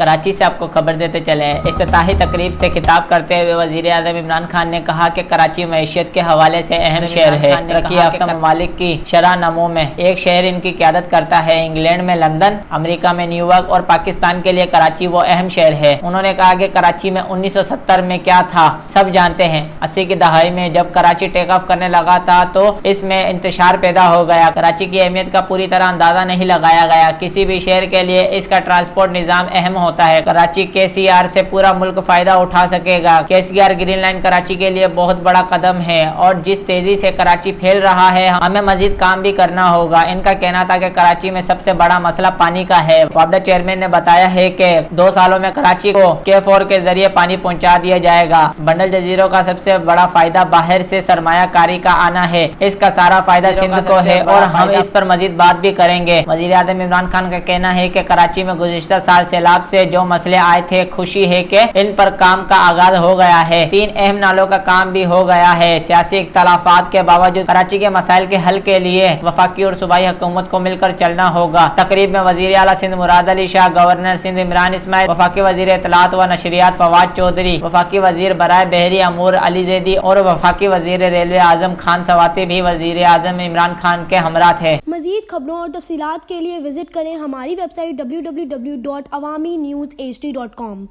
کراچی سے آپ کو خبر دیتے چلے، افتتاحی تقریب سے خطاب کرتے ہوئے وزیر اعظم عمران خان نے کہا کہ کراچی معیشت کے حوالے سے اہم شہر ہے۔ ترقی یافتہ ممالک کی شرح نمو میں ایک شہر ان کی قیادت کرتا ہے۔ انگلینڈ میں لندن، امریکہ میں نیو یارک اور پاکستان کے لیے کراچی وہ اہم شہر ہے۔ انہوں نے کہا کہ کراچی میں 1970 میں کیا تھا سب جانتے ہیں۔ 80 کی دہائی میں جب کراچی ٹیک آف کرنے لگا تھا تو اس میں انتشار پیدا ہو گیا۔ کراچی کی اہمیت کا پوری طرح اندازہ نہیں لگایا گیا۔ کسی بھی شہر کے لیے اس کا ٹرانسپورٹ نظام اہم ہوتا ہے۔ کراچی KCR سے پورا ملک فائدہ اٹھا سکے گا۔ KCR گرین لائن کراچی کے لیے بہت بڑا قدم ہے اور جس تیزی سے کراچی پھیل رہا ہے ہمیں مزید کام بھی کرنا ہوگا۔ ان کا کہنا تھا کہ کراچی میں سب سے بڑا مسئلہ پانی کا ہے۔ وابڈا چیئرمین نے بتایا ہے کہ 2 سالوں میں کراچی کو K4 کے ذریعے پانی پہنچا دیا جائے گا۔ بنڈل جزیروں کا سب سے بڑا فائدہ باہر سے سرمایہ کاری کا آنا ہے۔ اس کا سارا فائدہ سندھ کو ہے اور ہم اس پر مزید بات بھی کریں گے۔ وزیر اعظم عمران خان کا کہنا ہے کہ کراچی میں گزشتہ سال سیلاب سے جو مسئلے آئے تھے، خوشی ہے کہ ان پر کام کا آغاز ہو گیا ہے۔ 3 اہم نالوں کا کام بھی ہو گیا ہے۔ سیاسی اختلافات کے باوجود کراچی کے مسائل کے حل کے لیے وفاقی اور صوبائی حکومت کو مل کر چلنا ہوگا۔ تقریب میں وزیر اعلیٰ سندھ مراد علی شاہ، گورنر سندھ عمران اسماعیل، وفاقی وزیر اطلاعات و نشریات فواد چودھری، وفاقی وزیر برائے بحری امور علی زیدی اور وفاقی وزیر ریلوے اعظم خان سواتی بھی وزیر اعظم عمران خان کے ہمراہ تھے۔ مزید خبروں اور تفصیلات کے لیے وزٹ کریں ہماری ویب سائٹ www.awami newshd.com۔